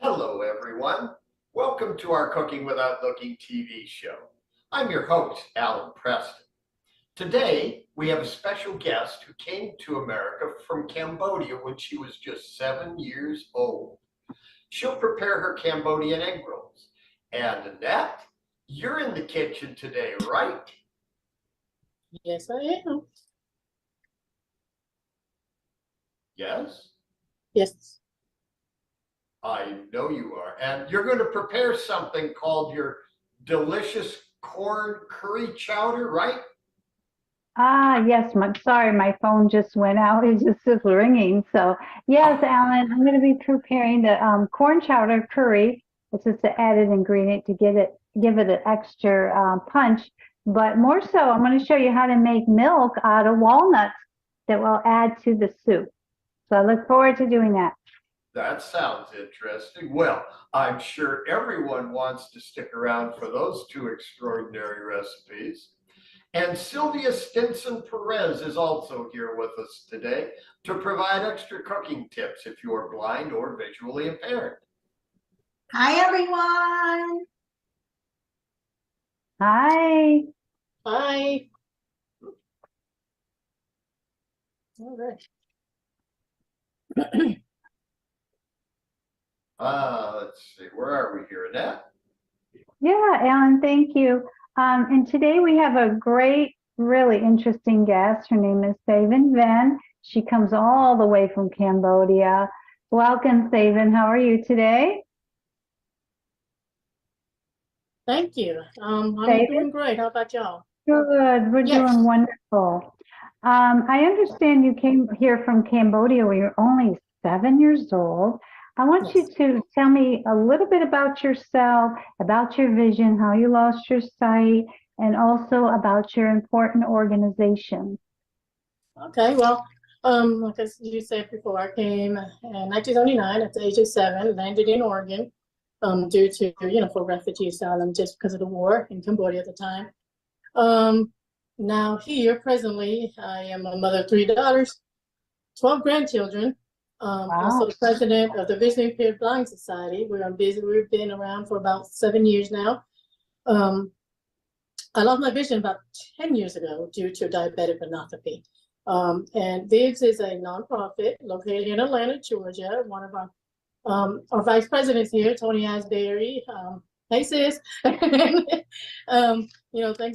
Hello, everyone. Welcome to our Cooking Without Looking TV show. I'm your host, Alan Preston. Today, we have a special guest who came to America from Cambodia when she was just 7 years old. She'll prepare her Cambodian egg rolls. And Annette, you're in the kitchen today, right? Yes, I am. Yes? Yes. I know you are. And you're going to prepare something called your delicious corn curry chowder, right? Yes, sorry, my phone just went out. It just was ringing. So, yes, Alan, I'm going to be preparing the corn chowder curry. It's just an added ingredient to give it an extra punch. But more so, I'm going to show you how to make milk out of walnuts that will add to the soup. So I look forward to doing that. That sounds interesting. Well, I'm sure everyone wants to stick around for those two extraordinary recipes. And Sylvia Stinson Perez is also here with us today to provide extra cooking tips if you're blind or visually impaired. Hi, everyone. Hi. Hi. All right. Let's see, where are we here, Annette? Yeah, Alan, thank you. And today we have a great, really interesting guest. Her name is Saven Van. She comes all the way from Cambodia. Welcome, Saven. How are you today? Thank you. I'm doing great. How about y'all? Good. We're doing wonderful. I understand you came here from Cambodia when you were only 7 years old. I want you to tell me a little bit about yourself, about your vision, how you lost your sight, and also about your important organization. Okay, well, like you said before, I came in 1979 at the age of 7, landed in Oregon due to, for refugee asylum just because of the war in Cambodia at the time. Now here, presently, I am a mother of 3 daughters, 12 grandchildren. Also the president of the Visually Impaired Blind Society. We've been around for about 7 years now. I lost my vision about 10 years ago due to diabetic retinopathy. And VIGS is a nonprofit located in Atlanta, Georgia. One of our vice presidents here, Tony Asbury. Hey, sis. Thanks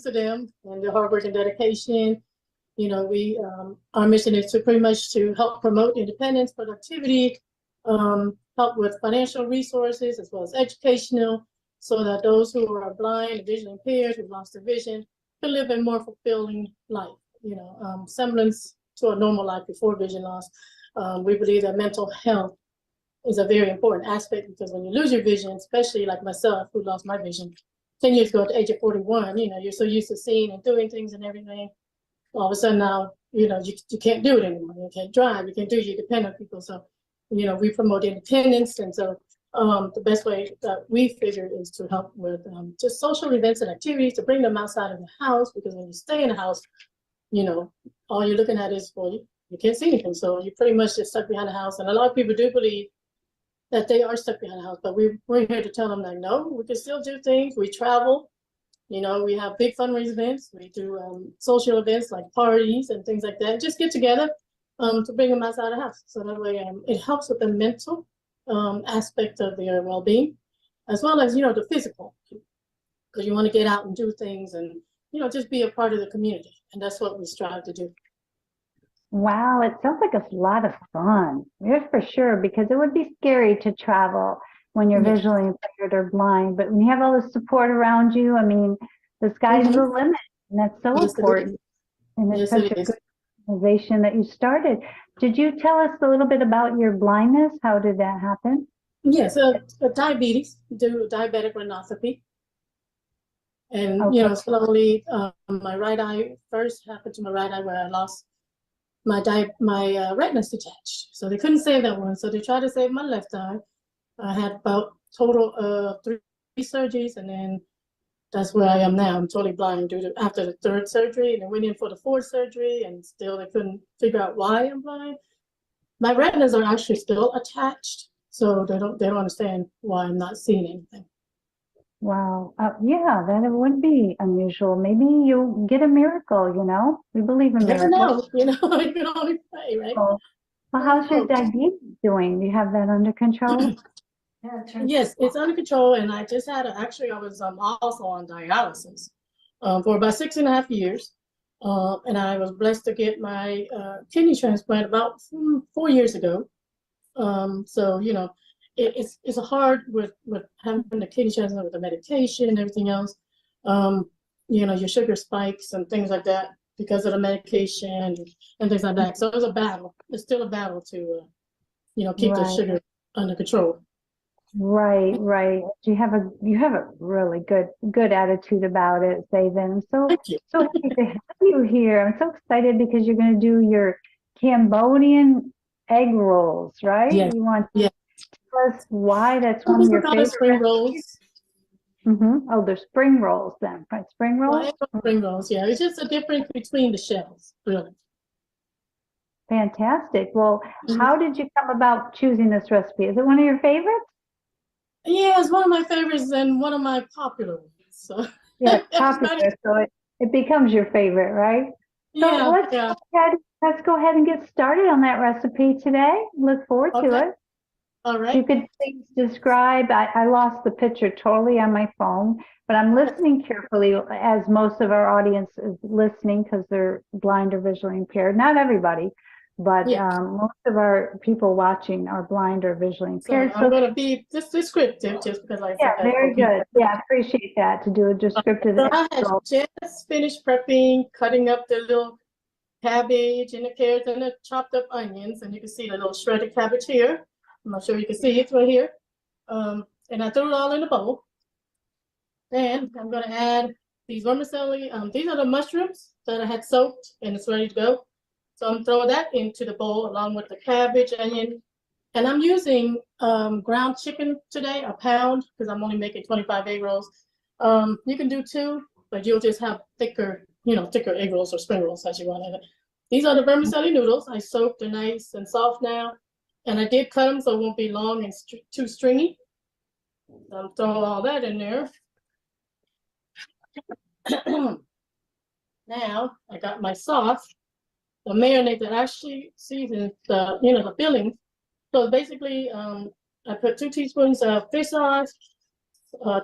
to them and their hard work and dedication. Our mission is to pretty much to help promote independence, productivity, help with financial resources as well as educational, so that those who are blind, visually impaired, who've lost their vision, can live a more fulfilling life. Semblance to a normal life before vision loss. We believe that mental health is a very important aspect, because when you lose your vision, especially like myself, who lost my vision 10 years ago at the age of 41, you're so used to seeing and doing things and everything. All of a sudden now, you can't do it anymore. You can't drive, you can't do it, you depend on people. So, we promote independence. And so the best way that we figure is to help with just social events and activities to bring them outside of the house, because when you stay in the house, all you're looking at is, you can't see anything. So you're pretty much just stuck behind the house. And a lot of people do believe that they are stuck behind the house, but we're here to tell them that no, we can still do things. We travel. We have big fundraising events. We do social events like parties and things like that. Just get together to bring them outside the house. So that way it helps with the mental aspect of their well-being, as well as, the physical, because you want to get out and do things and, just be a part of the community. And that's what we strive to do. Wow, it sounds like a lot of fun. Yeah, for sure, because it would be scary to travel when you're visually impaired or blind, but when you have all the support around you, I mean, the sky's the limit, and that's so important. And it's such a good organization that you started. Did you tell us a little bit about your blindness? How did that happen? Yes, diabetes, diabetic retinopathy. And, slowly, my right eye first happened to my right eye, where I lost my retina's detached. So they couldn't save that one. So they tried to save my left eye. I had about total of 3 surgeries, and then that's where I am now. I'm totally blind after the 3rd surgery, and I went in for the 4th surgery, and still they couldn't figure out why I'm blind. my retinas are actually still attached, so they don't understand why I'm not seeing anything. Wow. Yeah, that it would be unusual. Maybe you'll get a miracle, you know? We believe in You never miracles. know, you can only pray, right? Oh, well, how's your diabetes doing? Do you have that under control? Yes, it's under control, and I just had actually I was also on dialysis for about 6.5 years, and I was blessed to get my kidney transplant about 4 years ago. So it's hard with having the kidney transplant with the medication and everything else. Your sugar spikes and things like that because of the medication and things like that. So it's a battle. It's still a battle to keep the Right. sugar under control. Right. You have a really good attitude about it, Zaven. I'm Thank you. so happy to have you here. I'm so excited because you're going to do your Cambodian egg rolls, right? Yes. You want to Yes. tell us why that's I one of think we your call it favorite spring rolls. Oh, they're spring rolls then, right? Spring rolls? Spring rolls, yeah. It's just a difference between the shells, really. Fantastic. Well, how did you come about choosing this recipe? Is it one of your favorites? Yeah, it's one of my favorites and one of my popular ones. So Yeah, it's popular, so it becomes your favorite, right? So let's go ahead and get started on that recipe today. Look forward to it. All right. You could please describe, I lost the picture totally on my phone, but I'm listening carefully as most of our audience is listening because they're blind or visually impaired. Not everybody, but most of our people watching are blind or visually impaired. So I'm going to be just descriptive just because I said that. Very good. Yeah, I appreciate that to do a descriptive. So I had just finished prepping, cutting up the little cabbage and the carrots and the chopped up onions, and you can see the little shredded cabbage here. I'm not sure you can see it right here. And I threw it all in a bowl. Then I'm going to add these vermicelli. These are the mushrooms that I had soaked and it's ready to go. So I'm throwing that into the bowl along with the cabbage, onion. And I'm using ground chicken today, a pound, because I'm only making 25 egg rolls. You can do 2, but you'll just have thicker egg rolls or spring rolls as you want it. These are the vermicelli noodles. I soaked. They're nice and soft now. And I did cut them so it won't be long and too stringy. So I'm throwing all that in there. Now I got my sauce, the marinade that actually seasons the filling. So basically, I put 2 teaspoons of fish sauce,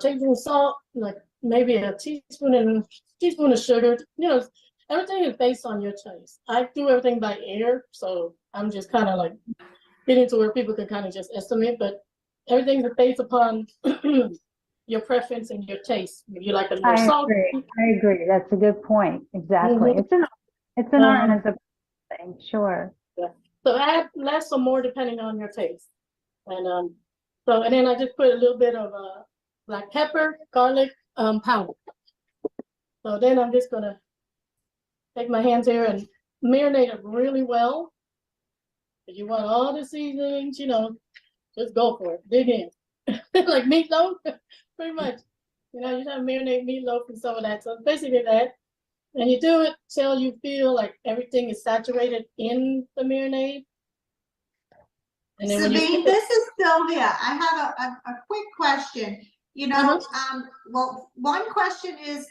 tablespoon of salt, like maybe a teaspoon of sugar. Everything is based on your taste. I do everything by ear, so I'm just kind of like getting to where people can kind of just estimate, but everything is based upon your preference and your taste. You like a little salt. I agree. That's a good point. Exactly. It's an art and it's a thing. Sure. Yeah. So add less or more depending on your taste. And then I just put a little bit of black pepper, garlic powder. So then I'm just gonna take my hands here and marinate it really well. If you want all the seasonings, just go for it. Dig in. Like meatloaf, pretty much. You have to marinate meatloaf and some of that. So basically that. And you do it till you feel like everything is saturated in the marinade. And then Sabine, this is Sylvia. I have a quick question. Well, one question is, is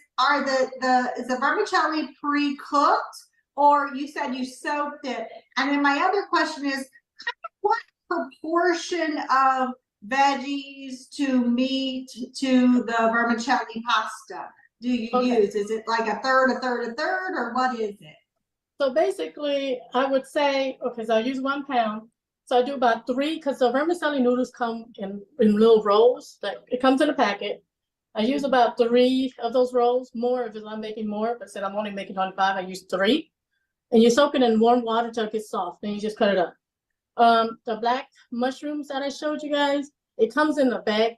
the vermicelli pre-cooked, or you said you soaked it? And then my other question is, what proportion of veggies to meat to the vermicelli pasta do you use? Is it like a third, or what is it? So basically, I would say, so I use 1 pound. So I do about 3, because the vermicelli noodles come in little rolls. It comes in a packet. I use about 3 of those rolls, more if I'm making more, but since I'm only making 25, I use 3. And you soak it in warm water until it gets soft. Then you just cut it up. The black mushrooms that I showed you guys, it comes in a bag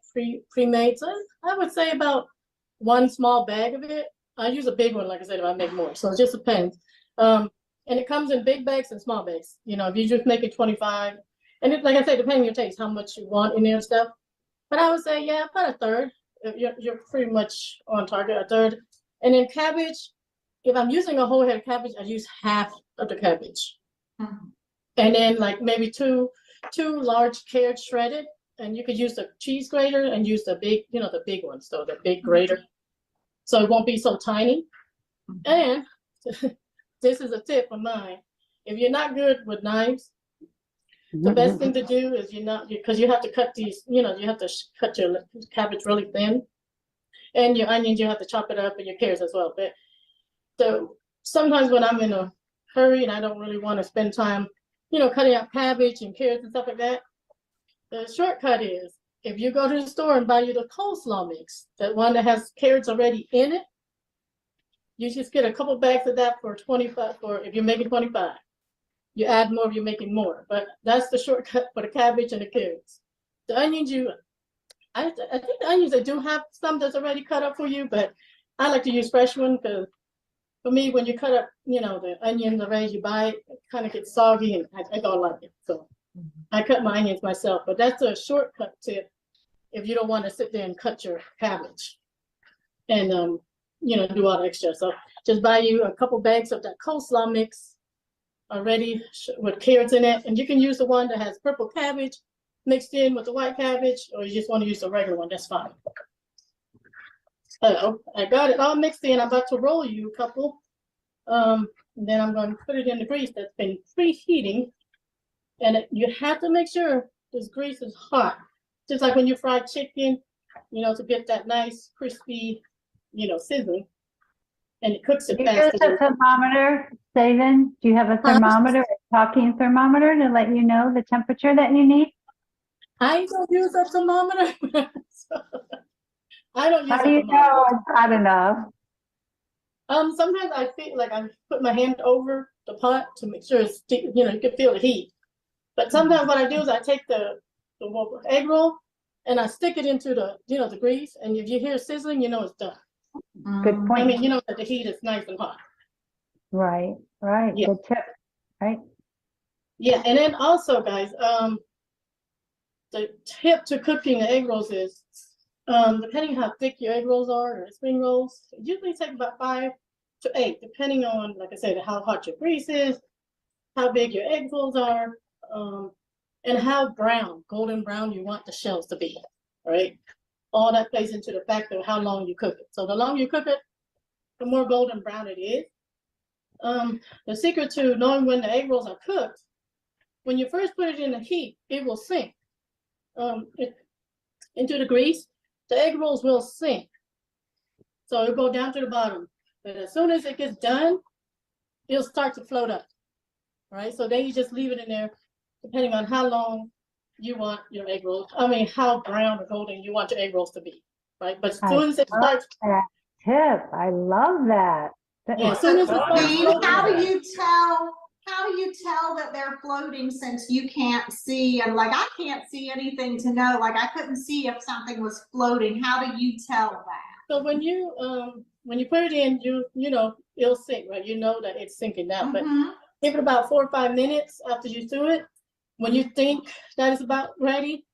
pre-made. So I would say about 1 small bag of it. I use a big one, like I said, if I make more. So it just depends. And it comes in big bags and small bags. If you just make it 25, and like I said, depending on your taste, how much you want in there and stuff. But I would say, about a third. You're pretty much on target, a third. And then cabbage, if I'm using a whole head of cabbage, I use half of the cabbage. And then like maybe two large carrots shredded, and you could use the cheese grater and use the big, the big ones, so the big grater. So it won't be so tiny. And this is a tip of mine. If you're not good with knives, the best thing to do is because you have to cut these, you have to cut your cabbage really thin. And your onions, you have to chop it up, and your carrots as well. But sometimes when I'm in a hurry and I don't really want to spend time, cutting out cabbage and carrots and stuff like that, the shortcut is if you go to the store and buy you the coleslaw mix, that one that has carrots already in it, you just get a couple bags of that for 25, or if you're making 25. You add more if you're making more, but that's the shortcut for the cabbage and the carrots. The onions, I think the onions, they do have some that's already cut up for you, but I like to use fresh one because for me, when you cut up, the onions already, you buy it, it kind of gets soggy, and I don't like it. So I cut my onions myself, but that's a shortcut tip if you don't want to sit there and cut your cabbage and, do all the extra. So just buy you a couple bags of that coleslaw mix already with carrots in it, and you can use the one that has purple cabbage mixed in with the white cabbage, or you just want to use the regular one, that's fine. So I got it all mixed in. I'm about to roll you a couple, and then I'm going to put it in the grease that's been preheating, and you have to make sure this grease is hot, just like when you fry chicken, to get that nice crispy, sizzling, and it cooks it Do you use faster. a thermometer, Saban? Do you have a thermometer, a talking thermometer to let you know the temperature that you need? I don't use a thermometer. So, I don't use How a do you thermometer. know it's hot enough? Sometimes I feel like I put my hand over the pot to make sure it's, you can feel the heat. But sometimes what I do is I take the egg roll and I stick it into the, the grease. And if you hear sizzling, it's done. Good point. I mean, that the heat is nice and hot. Right. Yeah. Good tip. Right. Yeah, and then also, guys, the tip to cooking the egg rolls is, depending how thick your egg rolls are or spring rolls, it usually take about 5 to 8, depending on, like I said, how hot your grease is, how big your egg rolls are, and how golden brown you want the shells to be, right? All that plays into the factor of how long you cook it. So the longer you cook it, the more golden brown it is. The secret to knowing when the egg rolls are cooked, when you first put it in the heat, it will sink into the grease. The egg rolls will sink. So it'll go down to the bottom. But as soon as it gets done, it'll start to float up. Right? So then you just leave it in there, depending on how long you want your egg rolls. I mean, how brown or golden you want your egg rolls to be. Right? But as soon as it starts. That tip. I love that. Yeah, as soon as it starts floating, how do you tell that they're floating since you can't see? And like, I can't see anything to know, like I couldn't see if something was floating. How do you tell that? So when you put it in, it'll sink, right? You know that it's sinking down, but give it about 4 or 5 minutes after you do it. When you think that it's about ready,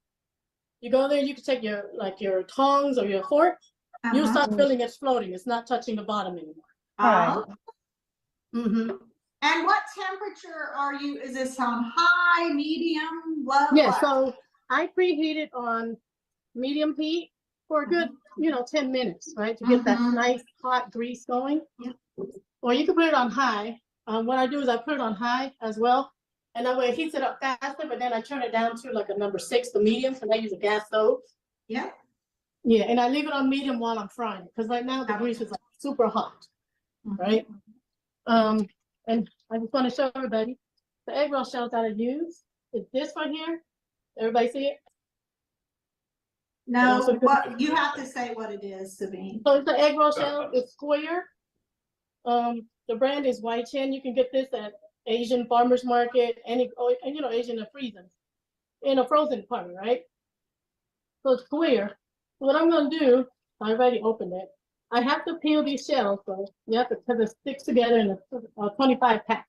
you go there, you can take your tongs or your fork, you'll start feeling it's floating. It's not touching the bottom anymore. Right. And what temperature are you? Is this on high, medium, low? Yeah, what? so I preheat it on medium heat for a good, 10 minutes, right? To get that nice hot grease going. Yeah. Or you can put it on high. What I do is I put it on high as well. And that way it heats it up faster, but then I turn it down to like a number 6, the medium, because I use a gas stove. Yeah. Yeah, and I leave it on medium while I'm frying, because right now the grease is like super hot, right? And I just want to show everybody the egg roll shells that I use is this right here. Everybody see it? No, what you have to say what it is, Sabine. So it's the egg roll shell. It's square. The brand is White Chin. You can get this at Asian farmers market, Asian in a frozen department, right? So it's square. What I'm gonna do, I already opened it. I have to peel these shells, so you have to put the sticks together in a 25 pack.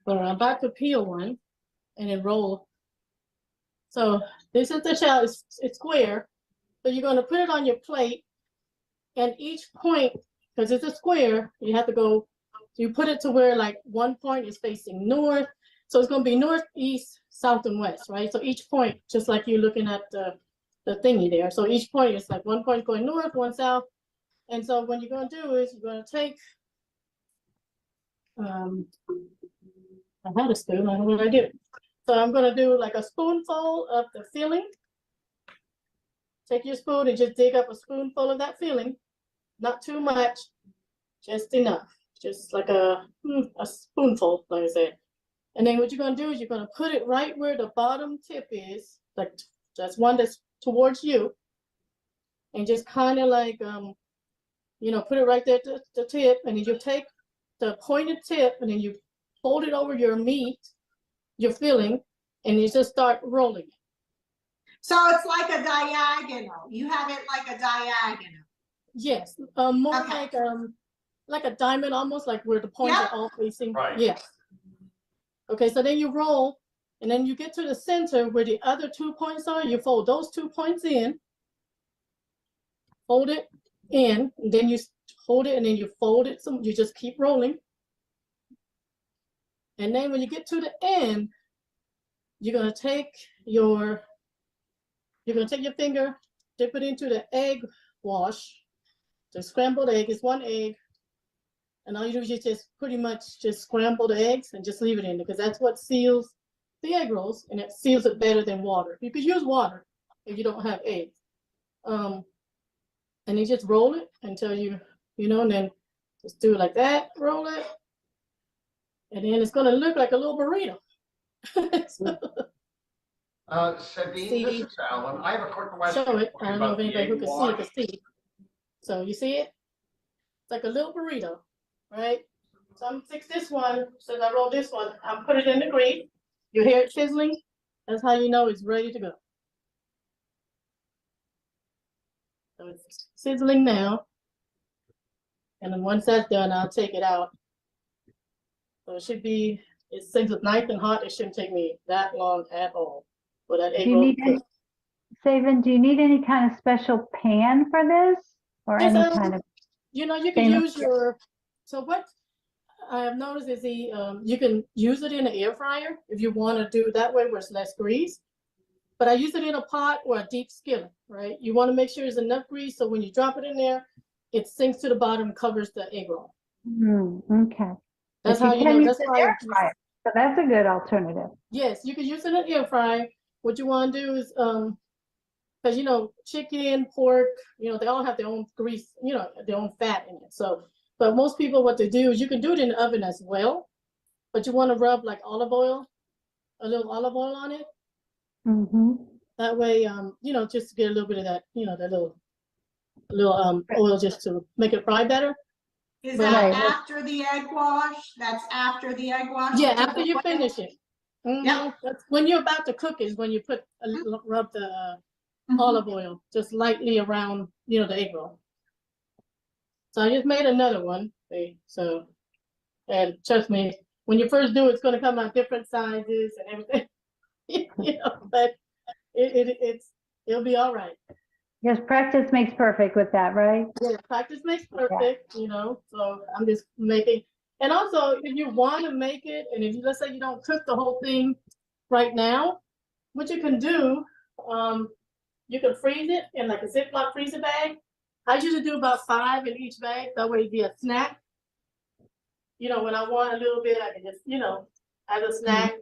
So I'm about to peel one and then roll. So this is the shell, it's square. So you're gonna put it on your plate, and each point, because it's a square, you have to go, you put it to where like one point is facing north, So it's gonna be north, east, south, and west, right? So each point, just like you're looking at the thingy there. So each point is like one point going north, one south. And so what you're gonna do is you're gonna take, I had a spoon, I don't know what I did. So I'm gonna do like a spoonful of the filling. Take your spoon and just dig up a spoonful of that filling. Not too much, just enough. Just like a spoonful, like I said. And then what you're gonna do is you're gonna put it right where the bottom tip is, like that's one that's towards you. And just kind of like, you know, put it right there to the tip, and then you take the pointed tip and then you hold it over your meat, your filling, and you just start rolling it. So it's like a diagonal. You have it like a diagonal. Yes, more Okay. like a diamond, almost like where the points Yep. are all facing. Right. Yes. Okay, so then you roll, and then you get to the center where the other 2 points are. You fold those 2 points in, fold it in, and then you hold it, and then you fold it. So you just keep rolling. And then when you get to the end, you're gonna take your finger, dip it into the egg wash. The scrambled egg is 1 egg. And all you do is you just pretty much just scramble the eggs and just leave it in, because that's what seals the egg rolls, and it seals it better than water. You could use water if you don't have eggs. And you just roll it until you know, and then just do it like that, roll it. And then it's gonna look like a little burrito. So, Sabine, this See. is Alan. I have a quick question. show it. for I you don't know about if the anybody who egg can see wash. it can see. So you see it? It's like a little burrito, right? So I'm fix this one, since I rolled this one, I'm put it in the grease. You hear it sizzling? That's how you know it's ready to go. So it's sizzling now. And then once that's done, I'll take it out. So it should be, since it's nice and hot, it shouldn't take me that long at all for that egg Do you roll. need any, Saban, do you need any kind of special pan for this? Or Yes, any kind of, you know, you can stainless use your, so what I have noticed is you can use it in an air fryer if you want to do it that way where it's less grease. But I use it in a pot or a deep skillet, right? You want to make sure there's enough grease so when you drop it in there, it sinks to the bottom, covers the egg roll. okay. That's But how you you can know. use That's the why. air fryer, so that's a good alternative. Yes, you can use it in an air fryer. What you want to do is, because you know, chicken, pork, you know, they all have their own grease, you know, their own fat in it. So, but most people, what they do is you can do it in the oven as well, but you want to rub like olive oil, a little olive oil on it. That way, you know, just to get a little bit of that, you know, that little oil just to make it fry better. Is But- that Right. after the egg wash? That's after the egg wash? Yeah, You put after the you oil? finish it. Yep. That's when you're about to cook is when you put rub the Mhm. olive oil just lightly around, you know, the egg roll. So I just made another one. See, so, and trust me, when you first do it, it's going to come out different sizes and everything. You know, but it'll be all right. Yes, practice makes perfect with that, right? Yeah, practice makes perfect, you know, so I'm just making, and also if you want to make it, and if you, let's say you don't cook the whole thing right now, what you can do, you can freeze it in like a Ziploc freezer bag. I usually do about 5 in each bag, that way it'd be a snack. You know, when I want a little bit, I can just, you know, as a snack.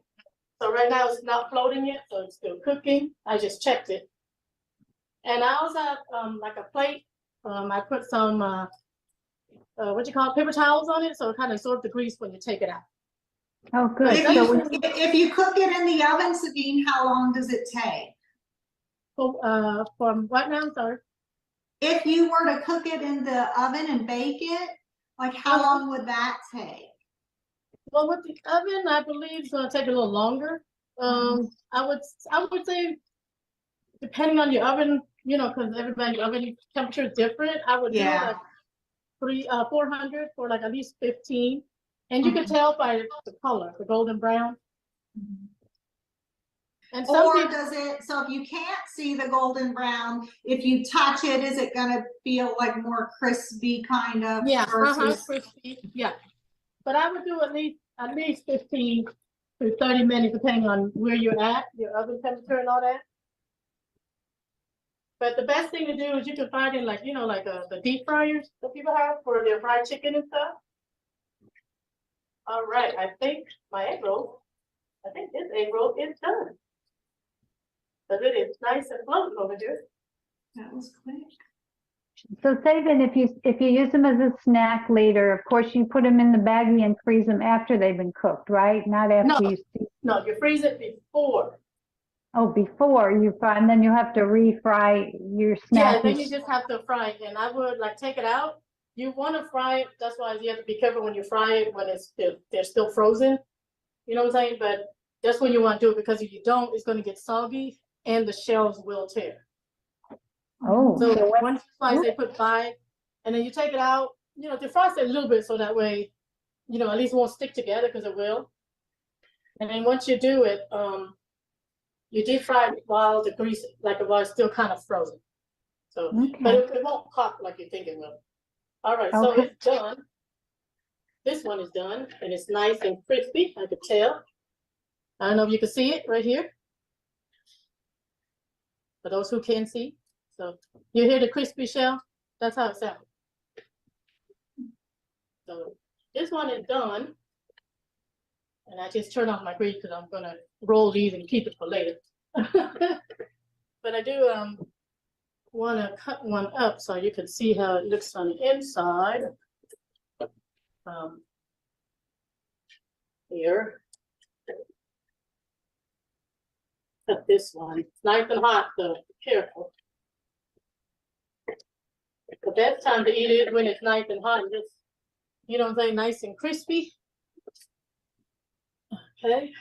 So right now it's not floating yet, so it's still cooking. I just checked it. And I also have like a plate. I put some what you call it, paper towels on it, so it kind of absorbs the grease when you take it out. Oh, good. But If So you, if you cook it in the oven, Sabine, how long does it take? From what now? I'm sorry. If you were to cook it in the oven and bake it, like how long would that take? Well, with the oven, I believe it's gonna take a little longer. I would say, depending on your oven, you know, because everybody's oven temperature is different. I would do Yeah. like 400 for like at least 15, and you can tell by the color, the golden brown. And some Or people, does it, so if you can't see the golden brown, if you touch it, is it gonna feel like more crispy kind of? yeah, versus- crispy, yeah. But I would do at least 15 for 30 minutes, depending on where you're at, your oven temperature and all that. But the best thing to do is you can find in like, like the deep fryers that people have for their fried chicken and stuff. All right, I think this egg roll is done. But it is nice and floating over here. That was quick. So Saban, if you use them as a snack later, of course you put them in the baggie and freeze them after they've been cooked, right? Not after you see. No, you freeze it before. Oh, before you fry, and then you have to refry your snack. Yeah, then you just have to fry it. And I would like take it out. You want to fry it. That's why you have to be careful when you fry it when they're still frozen. You know what I'm saying? But that's when you want to do it, because if you don't, it's going to get soggy and the shells will tear. Oh, So once you slice, they put 5, and then you take it out. Defrost it a little bit so that way, at least it won't stick together, because it will. And then once you do it, you deep fry it while the grease, while it's still kind of frozen. So, okay. but it won't pop like you think it will. All right, so Okay. it's done. This one is done, and it's nice and crispy. I could tell. I don't know if you can see it right here. For those who can see. So you hear the crispy shell? That's how it sounds. So this one is done. And I just turned off my grease because I'm gonna roll these and keep it for later. But I do want to cut one up so you can see how it looks on the inside. Here. Cut this one. It's nice and hot, so careful. The best time to eat it when it's nice and hot, and just, nice and crispy. Okay.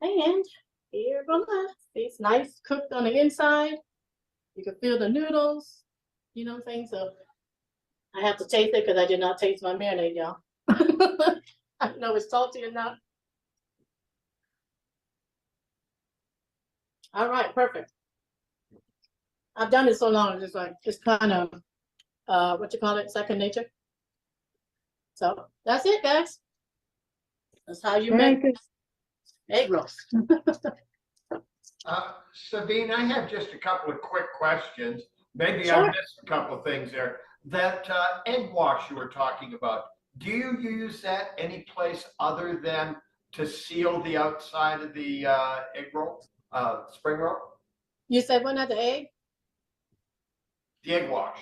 And here, voila. It's nice cooked on the inside. You can feel the noodles, you know what I'm saying? So I have to taste it because I did not taste my marinade, y'all. I don't know if it's salty or not. All right, perfect. I've done it so long, it's kind of, what you call it, second nature. So that's it, guys. That's how you Very make good. egg rolls. Sabine, I have just a couple of quick questions. Maybe I Sure. missed a couple of things there. That egg wash you were talking about, do you use that any place other than to seal the outside of the egg roll, spring roll? You said one at the egg? The egg wash.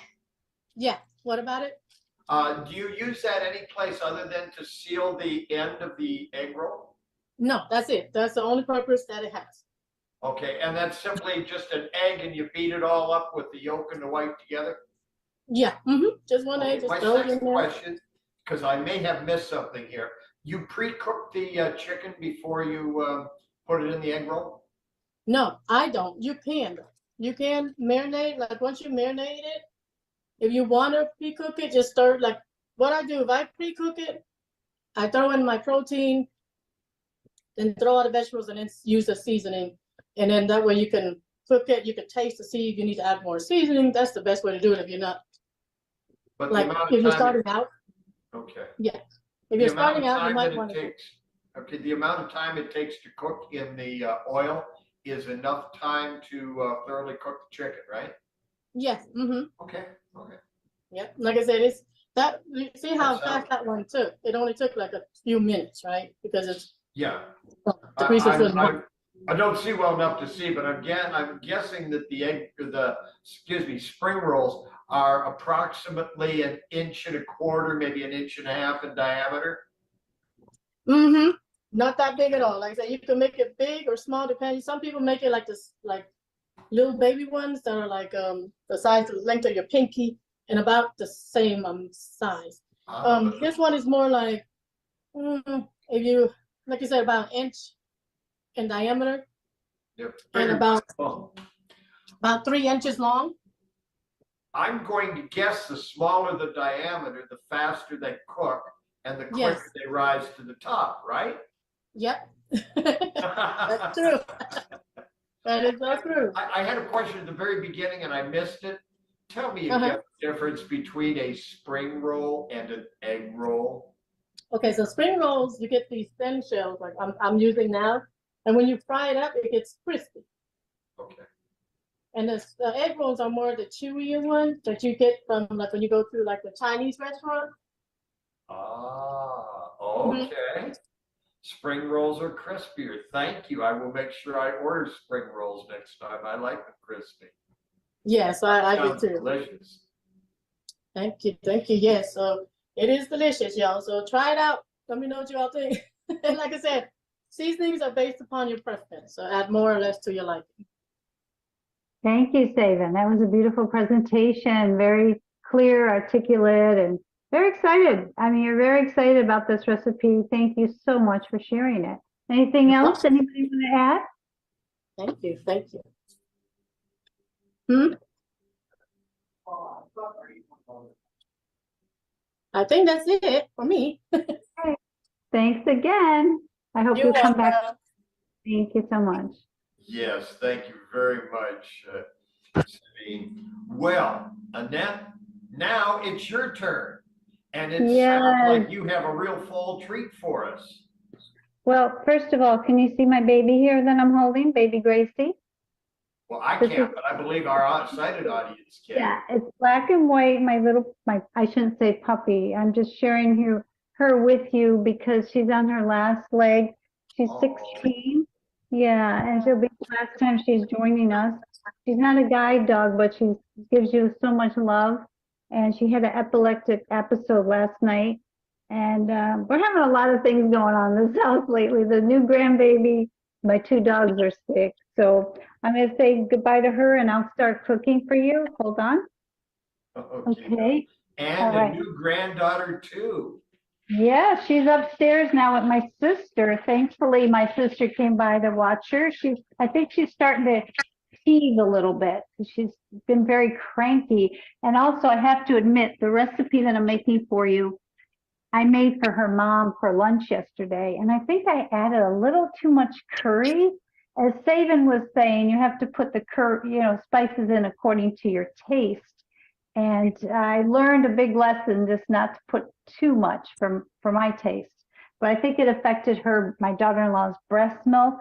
Yeah. What about it? Do you use that any place other than to seal the end of the egg roll? No, that's it. That's the only purpose that it has. Okay, and that's simply just an egg and you beat it all up with the yolk and the white together? Yeah. Just one egg. Okay, Just my throw it in second there. question, because I may have missed something here. You pre-cook the chicken before you put it in the egg roll? No, I don't. You can. You can marinate. Like once you marinate it, if you want to pre-cook it, just stir. Like what I do, if I pre-cook it, I throw in my protein, then throw all the vegetables, and then use the seasoning. And then that way you can cook it. You can taste to see if you need to add more seasoning. That's the best way to do it if you're not, But like the amount if of you're time, starting out. okay. Yeah. If The you're amount starting of out, you time might that want it to. takes, okay, the amount of time it takes to cook in the oil is enough time to thoroughly cook the chicken, right? Yes. Okay, okay. Yep. Like I said, it's that. You see how That sounds- fast that one took? It only took like a few minutes, right? Because it's Yeah. the grease is really hot. I don't see well enough to see, but I'm guessing that spring rolls are approximately 1.25 inches, maybe 1.5 inches in diameter. Not that big at all. Like I said, you can make it big or small depending. Some people make it like this, like little baby ones that are like the size, the length of your pinky, and about the same size. This one is more like if you, like you said, about 1 inch in diameter Yep. and about 3 inches long. I'm going to guess the smaller the diameter, the faster they cook and the quicker Yes. they rise to the top, right? Yep. That's true. That is so true. I had a question at the very beginning and I missed it. Tell me again the difference between a spring roll and an egg roll. Okay, so spring rolls, you get these thin shells like I'm using now, and when you fry it up, it gets crispy. Okay. And the egg rolls are more the chewier ones that you get from like when you go through like the Chinese restaurant. Ah, Mhm. okay. Spring rolls are crispier. Thank you. I will make sure I order spring rolls next time. I like them crispy. Yes, I do Sounds too. delicious. Thank you, thank you. Yes, so it is delicious, y'all. So try it out. Let me know what y'all think. And like I said, seasonings are based upon your preference, so add more or less to your liking. Thank you, Saban. That was a beautiful presentation, very clear, articulate, and very excited. I mean, you're very excited about this recipe. Thank you so much for sharing it. Anything You're else? Anybody want to add? Thank you, thank you. Hmm? I think that's it for me. Thanks again. I hope You're you'll come back. welcome. Thank you so much. Yes, thank you very much, Sabine. Well, Annette, now it's your turn. And it sounds Yes. like you have a real fall treat for us. Well, first of all, can you see my baby here that I'm holding, baby Gracie? Well, I This can't, is- but I believe our sighted audience can. Yeah, it's black and white. I shouldn't say puppy. I'm just sharing her with you because she's on her last leg. She's Oh. 16. Yeah, and she'll be the last time she's joining us. She's not a guide dog, but she gives you so much love. And she had an epileptic episode last night. And we're having a lot of things going on in this house lately. The new grandbaby, my 2 dogs are sick. So I'm going to say goodbye to her and I'll start cooking for you. Hold on. Okay. And All a right. new granddaughter too. Yeah, she's upstairs now with my sister. Thankfully, my sister came by to watch her. I think she's starting to heave a little bit. She's been very cranky. And also, I have to admit, the recipe that I'm making for you, I made for her mom for lunch yesterday. And I think I added a little too much curry. As Saban was saying, you have to put the spices in according to your taste. And I learned a big lesson just not to put too much for my taste. But I think it affected my daughter-in-law's breast milk.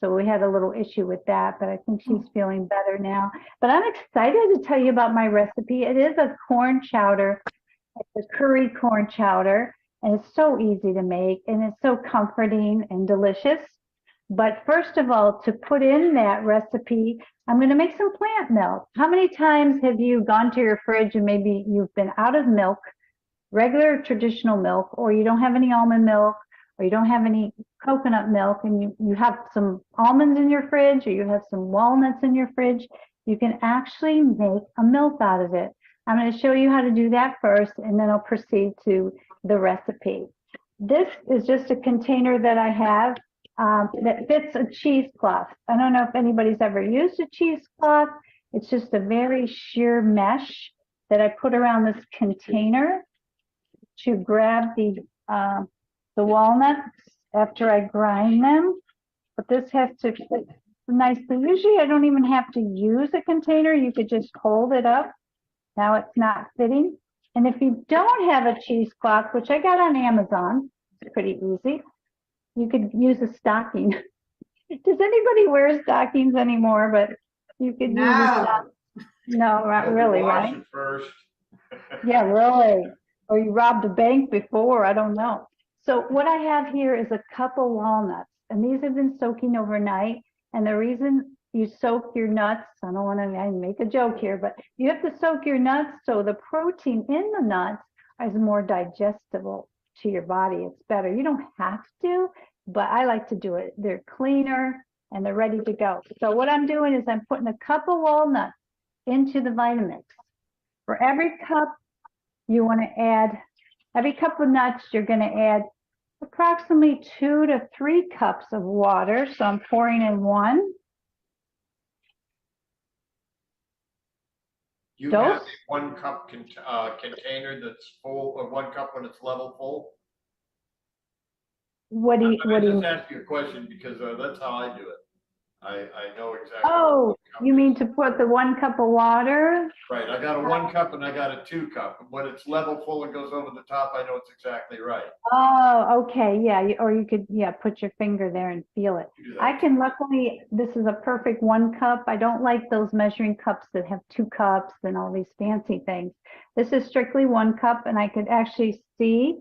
So we had a little issue with that, but I think she's feeling better now. But I'm excited to tell you about my recipe. It is a corn chowder. It's a curry corn chowder, and it's so easy to make, and it's so comforting and delicious. But first of all, to put in that recipe, I'm going to make some plant milk. How many times have you gone to your fridge and maybe you've been out of milk, regular traditional milk, or you don't have any almond milk, or you don't have any coconut milk, and you have some almonds in your fridge, or you have some walnuts in your fridge? You can actually make a milk out of it. I'm going to show you how to do that first, and then I'll proceed to the recipe. This is just a container that I have that fits a cheesecloth. I don't know if anybody's ever used a cheesecloth. It's just a very sheer mesh that I put around this container to grab the walnuts after I grind them. But this has to fit nicely. Usually I don't even have to use a container. You could just hold it up. Now it's not fitting. And if you don't have a cheesecloth, which I got on Amazon, it's pretty easy, you could use a stocking. Does anybody wear stockings anymore? But you could use a stocking. No, not really, right? Wash it first. Yeah, really. Or you robbed a bank before, I don't know. So what I have here is a cup of walnuts, and these have been soaking overnight. And the reason you soak your nuts, I don't want to make a joke here, but you have to soak your nuts so the protein in the nuts is more digestible to your body. It's better. You don't have to, but I like to do it. They're cleaner and they're ready to go. So what I'm doing is I'm putting a cup of walnuts into the Vitamix. For every cup you want to add, every cup of nuts, you're going to add approximately 2 to 3 cups of water. So I'm pouring in 1. You have a 1 cup container that's full, or 1 cup when it's level full? What do you I just mean? asked you a question because that's how I do it. I know exactly. Oh, you mean to put the 1 cup of water? Right, I got a 1 cup and I got a 2 cup. And when it's level full and goes over the top, I know it's exactly right. Oh, okay, yeah, or you could, yeah, put your finger there and feel it. You do that I too. can luckily, this is a perfect 1 cup. I don't like those measuring cups that have 2 cups and all these fancy things. This is strictly 1 cup, and I could actually see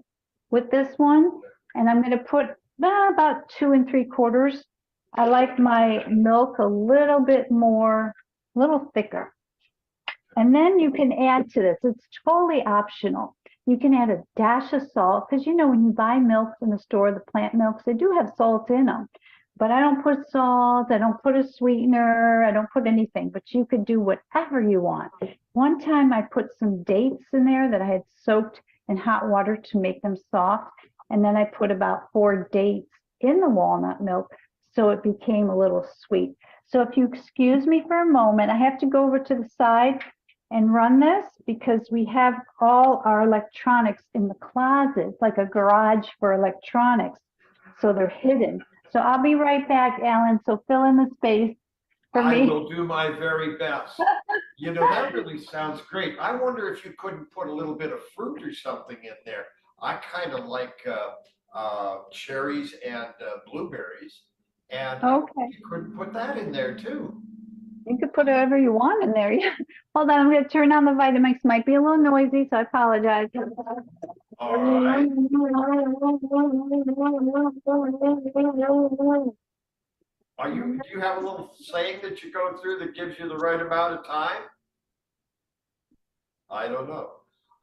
with this one. And I'm going to put about 2 3/4. I like my milk a little bit more, a little thicker. And then you can add to this. It's totally optional. You can add a dash of salt, because you know when you buy milks in the store, the plant milks, they do have salt in them. But I don't put salt, I don't put a sweetener, I don't put anything, but you could do whatever you want. One time I put some dates in there that I had soaked in hot water to make them soft. And then I put about 4 dates in the walnut milk, so it became a little sweet. So if you excuse me for a moment, I have to go over to the side and run this because we have all our electronics in the closet, like a garage for electronics. So they're hidden. So I'll be right back, Alan. So fill in the space for I me. will do my very best. You know, that really sounds great. I wonder if you couldn't put a little bit of fruit or something in there. I kind of like cherries and blueberries. And Okay. you couldn't put that in there too. You could put whatever you want in there. Hold on, I'm going to turn on the Vitamix. Might be a little noisy, so I apologize. All right. Do you have a little saying that you go through that gives you the right amount of time? I don't know.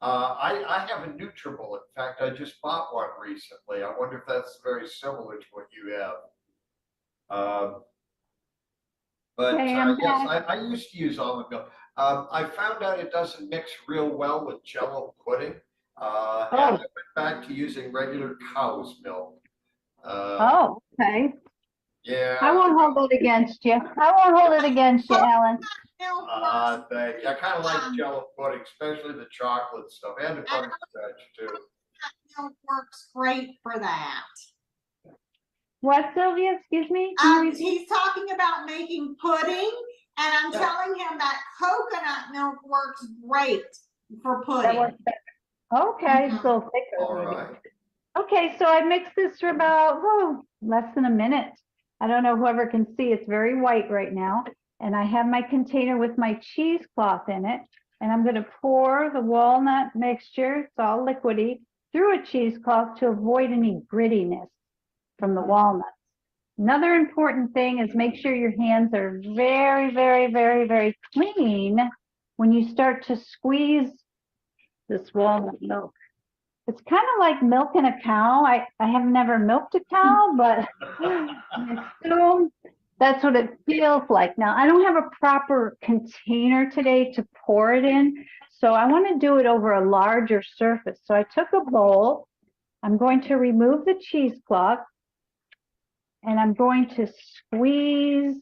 I have a Nutribullet. In fact, I just bought one recently. I wonder if that's very similar to what you have. But Okay, I'm yes, back. I used to use almond milk. I found out it doesn't mix real well with Jello pudding. And I went back to using regular cow's milk. Oh, okay. Yeah. I won't hold it against you. I won't hold it against you, Alan. Thank you. I kind of like Jello pudding, especially the chocolate stuff and the butterscotch too. Milk works great for that. What, Sylvia? Excuse me? Can you repeat? He's talking about making pudding, and I'm Yeah. telling him that coconut milk works great for That pudding. works better. Okay, Mhm. so thicker. All maybe. right. Okay, so I mixed this for about less than a minute. I don't know whoever can see, it's very white right now. And I have my container with my cheesecloth in it. And I'm going to pour the walnut mixture, it's all liquidy, through a cheesecloth to avoid any grittiness from the walnuts. Another important thing is make sure your hands are very, very, very, very clean when you start to squeeze this walnut milk. It's kind of like milking a cow. I have never milked a cow, but I assume that's what it feels like. Now, I don't have a proper container today to pour it in, so I want to do it over a larger surface. So I took a bowl. I'm going to remove the cheesecloth, and I'm going to squeeze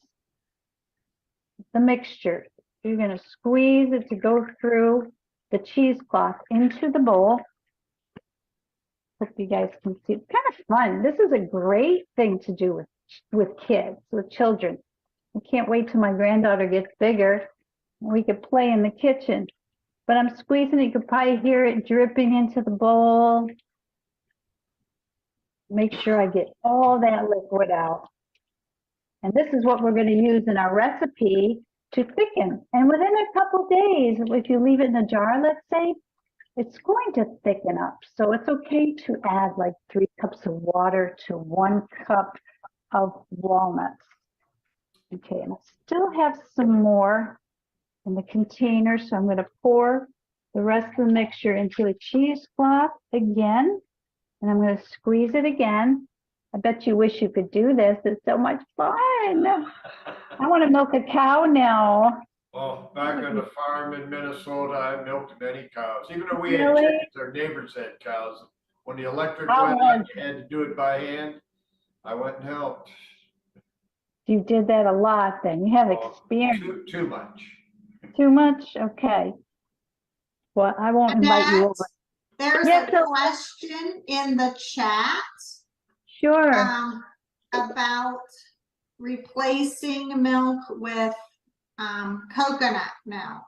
the mixture. You're going to squeeze it to go through the cheesecloth into the bowl. Hope you guys can see. It's kind of fun. This is a great thing to do with kids, with children. I can't wait till my granddaughter gets bigger and we could play in the kitchen. But I'm squeezing it. You could probably hear it dripping into the bowl. Make sure I get all that liquid out. And this is what we're going to use in our recipe to thicken. And within a couple days, if you leave it in a jar, let's say, it's going to thicken up. So it's okay to add like 3 cups of water to 1 cup of walnuts. Okay, and I still have some more in the container. So I'm going to pour the rest of the mixture into a cheesecloth again. And I'm going to squeeze it again. I bet you wish you could do this. It's so much fun. I want to milk a cow now. Well, back on the farm in Minnesota, I milked many cows. Even though we had Really? chickens, our neighbors had cows. When the electric went on, you had to do it by hand. I went and helped. You did that a lot then. You have experience. Too much. Too much? Okay. Well, I won't invite you over. There's a question in the chat. Sure. About replacing milk with coconut milk.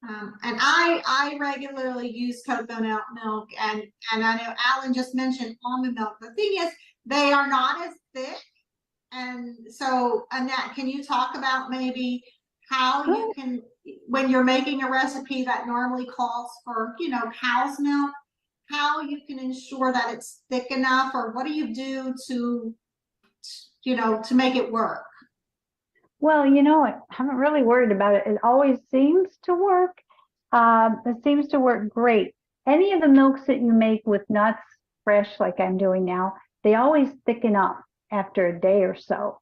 And I regularly use coconut milk, and I know Alan just mentioned almond milk. The thing is, they are not as thick. And so, Annette, can you talk about maybe how you can, when you're making a recipe that normally calls for, you know, cow's milk, how you can ensure that it's thick enough, or what do you do to, you know, to make it work? Well, you know, I haven't really worried about it. It always seems to work. It seems to work great. Any of the milks that you make with nuts fresh, like I'm doing now, they always thicken up after a day or so.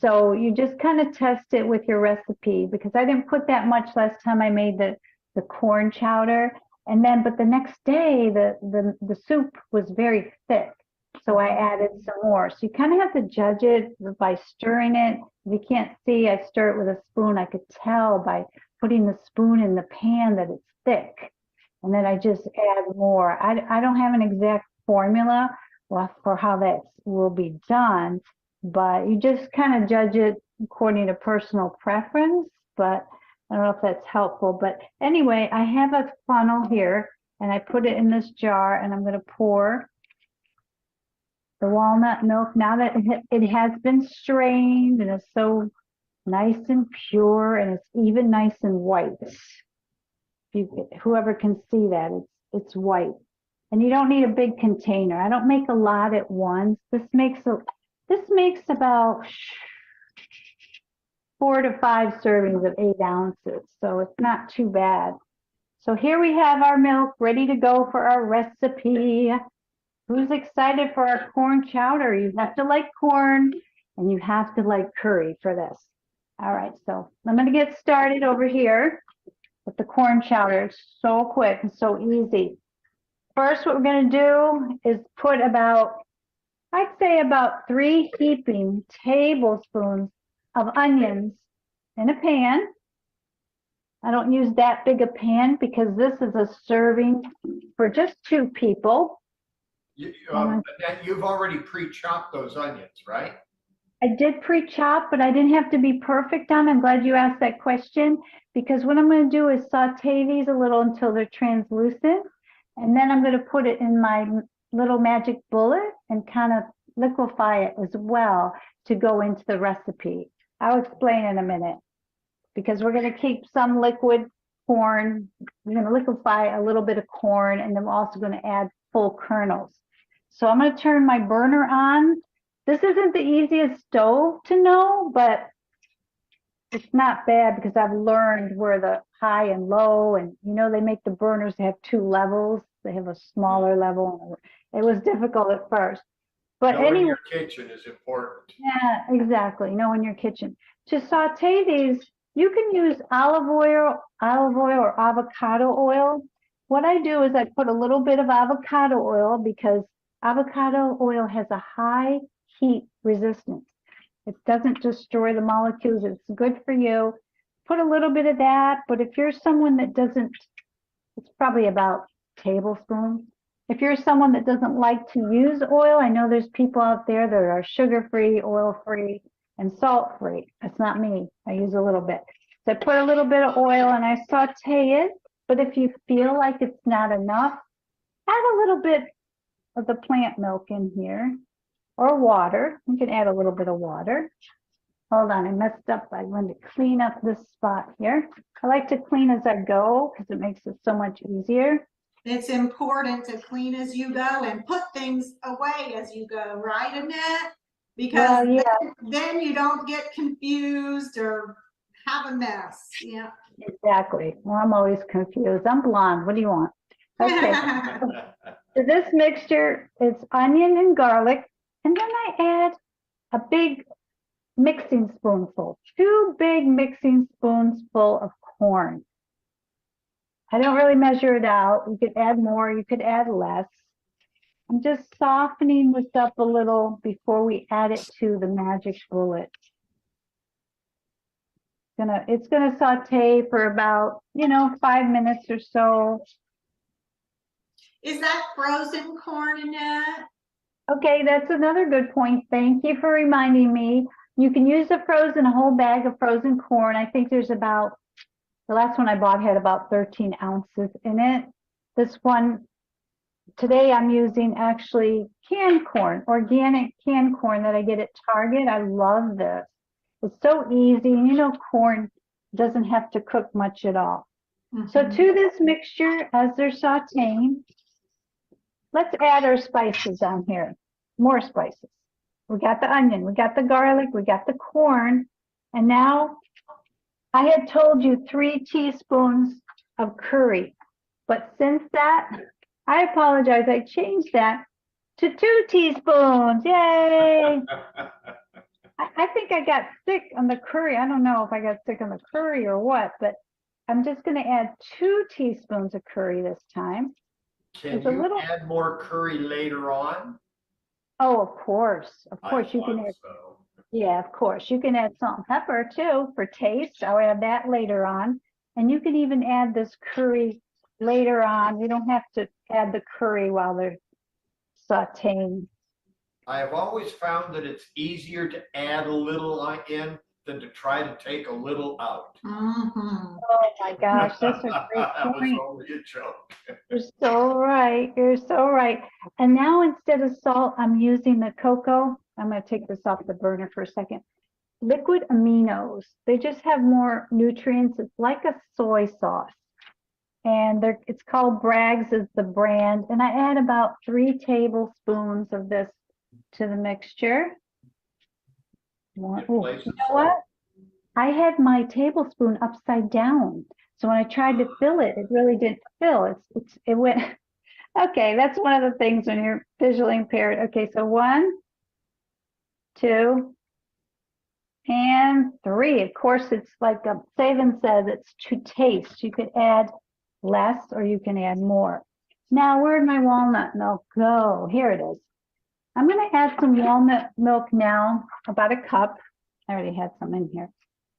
So you just kind of test it with your recipe, because I didn't put that much last time I made the corn chowder. And then, but the next day, the soup was very thick. So I added some more. So you kind of have to judge it by stirring it. If you can't see, I stir it with a spoon. I could tell by putting the spoon in the pan that it's thick. And then I just add more. I don't have an exact formula for how that will be done, but you just kind of judge it according to personal preference. But I don't know if that's helpful. But anyway, I have a funnel here, and I put it in this jar, and I'm going to pour the walnut milk. Now that it has been strained and it's so nice and pure, and it's even nice and white. Whoever can see that, it's white. And you don't need a big container. I don't make a lot at once. This makes about 4 to 5 servings of 8 ounces. So it's not too bad. So here we have our milk ready to go for our recipe. Who's excited for our corn chowder? You have to like corn, and you have to like curry for this. All right, so I'm going to get started over here with the corn chowder. It's so quick and so easy. First, what we're going to do is put about, I'd say about 3 heaping tablespoons of onions in a pan. I don't use that big a pan because this is a serving for just 2 people. You've already pre-chopped those onions, right? I did pre-chop, but I didn't have to be perfect on. I'm glad you asked that question, because what I'm going to do is saute these a little until they're translucent. And then I'm going to put it in my little magic bullet and kind of liquefy it as well to go into the recipe. I'll explain in a minute, because we're going to keep some liquid corn. We're going to liquefy a little bit of corn, and then we're also going to add full kernels. So I'm going to turn my burner on. This isn't the easiest stove to know, but it's not bad because I've learned where the high and low, and you know, they make the burners, they have 2 levels. They have a smaller level. It was difficult at first. But knowing anyway, your kitchen is important. yeah, exactly. Knowing your kitchen. To saute these, you can use olive oil or avocado oil. What I do is I put a little bit of avocado oil, because avocado oil has a high heat resistance. It doesn't destroy the molecules. It's good for you. Put a little bit of that, but if you're someone that doesn't, it's probably about a tablespoon. If you're someone that doesn't like to use oil, I know there's people out there that are sugar-free, oil-free, and salt-free. That's not me. I use a little bit. So I put a little bit of oil and I saute it, but if you feel like it's not enough, add a little bit of the plant milk in here, or water. You can add a little bit of water. Hold on, I messed up. I want to clean up this spot here. I like to clean as I go because it makes it so much easier. It's important to clean as you go and put things away as you go, right, Annette? Because then you don't get confused or have a mess. Yeah. Exactly. Well, I'm always confused. I'm blonde. What do you want? Okay. So this mixture is onion and garlic, and then I add a big mixing spoonful, 2 big mixing spoonsful of corn. I don't really measure it out. You could add more, you could add less. I'm just softening this up a little before we add it to the magic bullet. It's gonna saute for about, 5 minutes or so. Is that frozen corn, Annette? Okay, that's another good point. Thank you for reminding me. You can use a whole bag of frozen corn. I think there's about, the last one I bought had about 13 ounces in it. This one, today I'm using actually canned corn, organic canned corn that I get at Target. I love this. It's so easy. And you know, corn doesn't have to cook much at all. So Mhm. to this mixture, as they're sauteing, let's add our spices on here. More spices. We got the onion, we got the garlic, we got the corn. And now I had told you 3 teaspoons of curry. But since that, I apologize, I changed that to 2 teaspoons. Yay! I think I got sick on the curry. I don't know if I got sick on the curry or what, but I'm just going to add 2 teaspoons of curry this time. Can It's a you little, add more curry later on? oh, of course. Of I course, you can thought add, so. yeah, of course. You can add salt and pepper too for taste. I'll add that later on. And you can even add this curry later on. You don't have to add the curry while they're sauteing. I have always found that it's easier to add a little in than to try to take a little out. Mhm. Oh my gosh, that's a great That was point. only a joke. You're so right. You're so right. And now instead of salt, I'm using the cocoa. I'm going to take this off the burner for a second. Liquid aminos. They just have more nutrients. It's like a soy sauce. And it's called Bragg's is the brand. And I add about 3 tablespoons of this to the mixture. In Oh, place you of know salt. what? I had my tablespoon upside down. So when I tried to fill it, it really didn't fill. It went, okay, that's one of the things when you're visually impaired. Okay, so 1, 2, and 3. Of course, it's like Saban says, it's to taste. You could add less or you can add more. Now, where'd my walnut milk go? Here it is. I'm going to add some walnut milk now, about a cup. I already had some in here.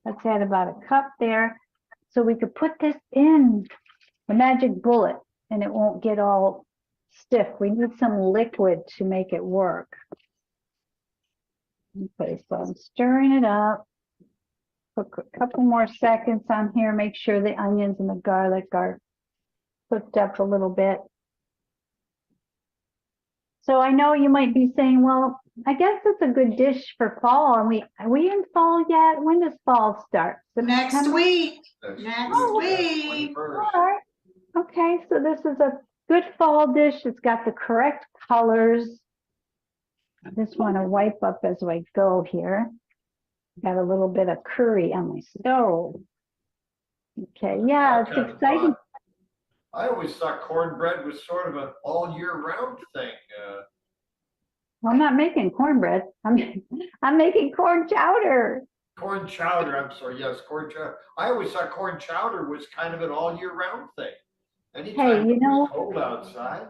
Let's add about a cup there. So we could put this in the magic bullet and it won't get all stiff. We need some liquid to make it work. Okay, so I'm stirring it up. Put a couple more seconds on here. Make sure the onions and the garlic are cooked up a little bit. So I know you might be saying, well, I guess it's a good dish for fall. Are we in fall yet? When does fall start? Next September? week. Next Next week. week. 21st. All right. Okay, so this is a good fall dish. It's got the correct colors. I just want to wipe up as I go here. Got a little bit of curry on my stove. Okay, yeah, I it's kind of exciting. thought- I always thought cornbread was sort of an all year round thing. I'm not making cornbread. I'm making corn chowder. Corn chowder, I'm sorry, yes, corn chowder. I always thought corn chowder was kind of an all year round thing. Anytime you it know, was cold outside.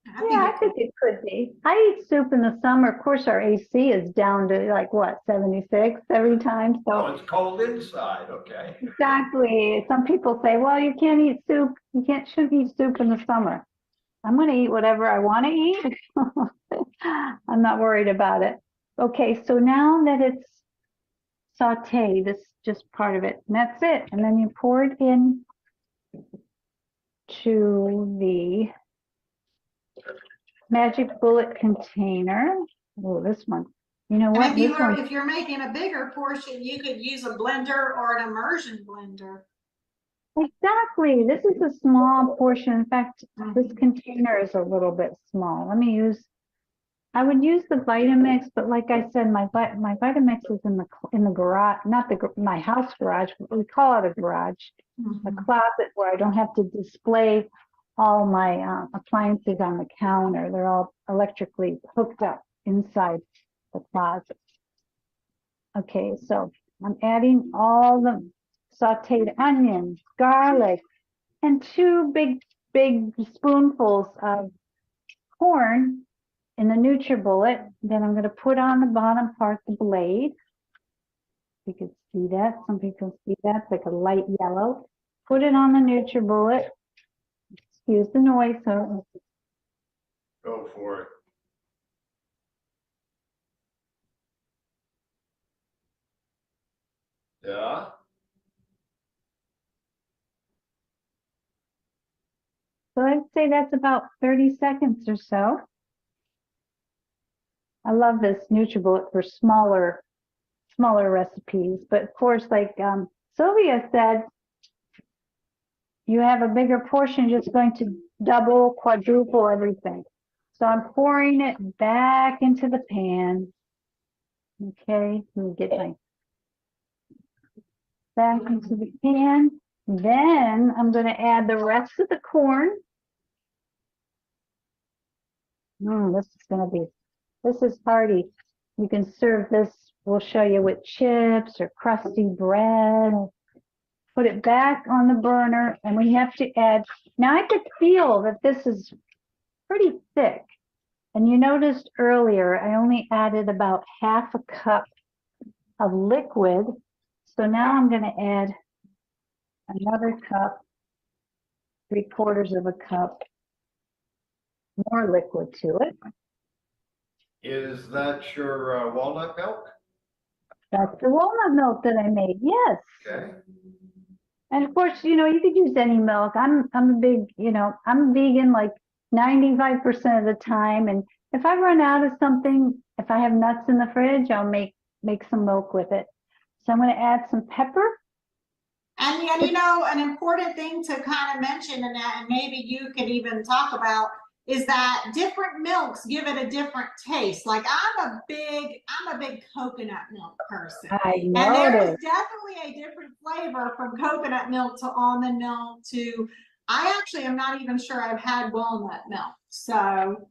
I Yeah, think I think it could be. I eat soup in the summer. Of course, our AC is down to like what, 76 every time. Oh, So it's cold inside, okay. exactly. Some people say, well, you can't eat soup. Shouldn't eat soup in the summer. I'm going to eat whatever I want to eat. I'm not worried about it. Okay, so now that it's sauteed, this is just part of it. And that's it. And then you pour it in to the magic bullet container. Oh, this one. You know And what? This one. if you're making a bigger portion, you could use a blender or an immersion blender. Exactly. This is a small portion. In fact, this container is a little bit small. I would use the Vitamix, but like I said, my Vitamix is in the garage, not my house garage, but we call it a garage, a closet where I don't have to display all my appliances on the counter. They're all electrically hooked up inside the closet. Okay, so I'm adding all the sauteed onions, garlic, and 2 big spoonfuls of corn in the NutriBullet. Then I'm going to put on the bottom part the blade. You can see that. Some people see that. It's like a light yellow. Put it on the NutriBullet. Excuse the noise. So Go for it. Yeah. So I'd say that's about 30 seconds or so. I love this NutriBullet for smaller recipes, but of course, like Sylvia said, you have a bigger portion, just going to double, quadruple everything. So I'm pouring it back into the pan. Okay, let me get my back into the pan. Then I'm going to add the rest of the corn. This is hearty. You can serve this, we'll show you, with chips or crusty bread. Put it back on the burner, and we have to add, now I could feel that this is pretty thick. And you noticed earlier, I only added about half a cup of liquid. So now I'm going to add another cup, 3/4 of a cup more liquid to it. Is that your walnut milk? That's the walnut milk that I made, yes. Okay. And of course, you know, you could use any milk. I'm a big, you know, I'm vegan like 95% of the time. And if I run out of something, if I have nuts in the fridge, I'll make some milk with it. So I'm going to add some pepper. And you know, an important thing to kind of mention, and maybe you could even talk about, is that different milks give it a different taste. Like I'm a big coconut milk person. And there is definitely a different flavor from coconut milk to almond milk to, I actually am not even sure I've had walnut milk. So.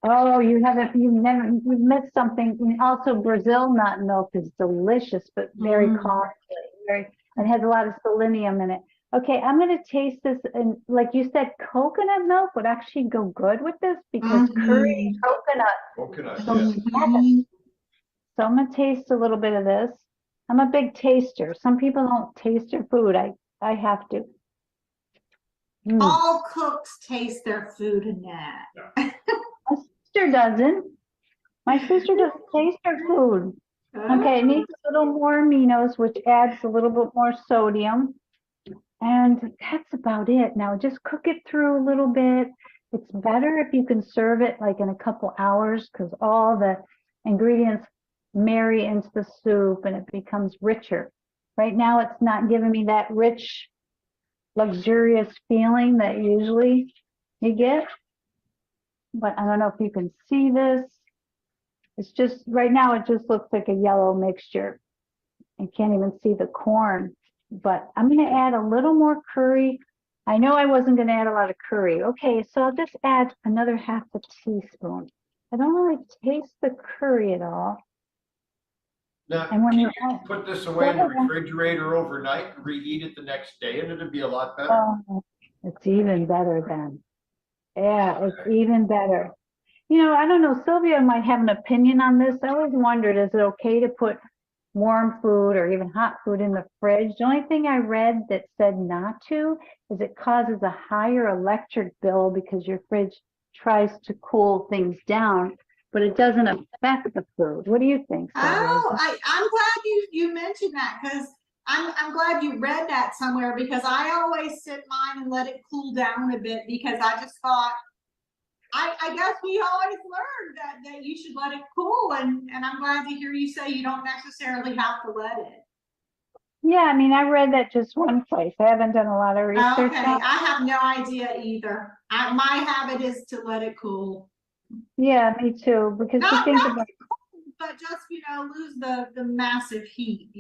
Oh, you've missed something. And also Brazil nut milk is delicious, but very costly. It has a lot of selenium in it. Okay, I'm going to taste this, and like you said, coconut milk would actually go good with this because curry and coconut go together. So I'm going to taste a little bit of this. I'm a big taster. Some people don't taste their food. I have to. All cooks taste their food in that. My sister doesn't. My sister doesn't taste her food. Okay, it needs a little more aminos, which adds a little bit more sodium. And that's about it. Now just cook it through a little bit. It's better if you can serve it like in a couple hours because all the ingredients marry into the soup and it becomes richer. Right now it's not giving me that rich, luxurious feeling that usually you get. But I don't know if you can see this. It's just, right now it just looks like a yellow mixture. I can't even see the corn. But I'm going to add a little more curry. I know I wasn't going to add a lot of curry. Okay, so I'll just add another half a teaspoon. I don't really taste the curry at all. Now, and when can you put this away in the refrigerator overnight and reheat it the next day, and it'd be a lot better? It's even better then. Yeah, it's even better. You know, I don't know, Sylvia might have an opinion on this. I always wondered, is it okay to put warm food or even hot food in the fridge? The only thing I read that said not to is it causes a higher electric bill because your fridge tries to cool things down, but it doesn't affect the food. What do you think, Sylvia? Oh, I'm glad you mentioned that because I'm glad you read that somewhere because I always sit mine and let it cool down a bit because I just thought, I guess we always learned that you should let it cool, and I'm glad to hear you say you don't necessarily have to let it. Yeah, I mean, I read that just one place. I haven't done a lot of research. Okay, I have no idea either. My habit is to let it cool. Yeah, me too. Because not cool, but just lose the massive heat.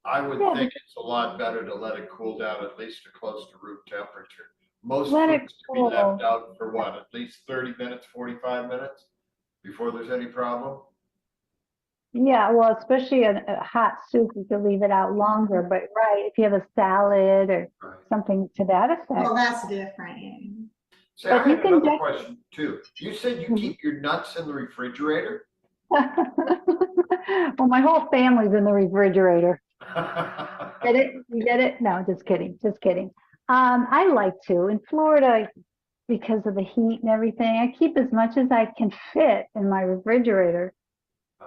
I would think it's a lot better to let it cool down at least to close to room temperature. Most foods can be left out for what, at least 30 minutes, 45 minutes before there's any problem? Yeah, well, especially a hot soup, you can leave it out longer. But if you have a salad or something to that effect. Well, that's different. So I have another question too. You said you keep your nuts in the refrigerator? Well, my whole family's in the refrigerator. Get it? You get it? No, just kidding. Just kidding. I like to. In Florida, because of the heat and everything, I keep as much as I can fit in my refrigerator.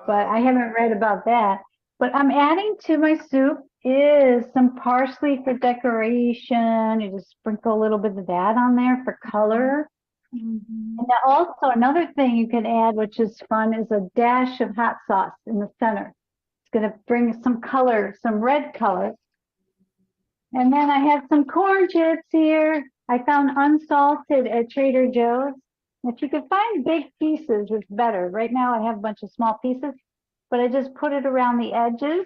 But I haven't read about that. But I'm adding to my soup is some parsley for decoration. You just sprinkle a little bit of that on there for color. Mhm. And then also another thing you can add, which is fun, is a dash of hot sauce in the center. It's going to bring some color, some red color. And then I have some corn chips here. I found unsalted at Trader Joe's. If you could find big pieces, it's better. Right now I have a bunch of small pieces, but I just put it around the edges.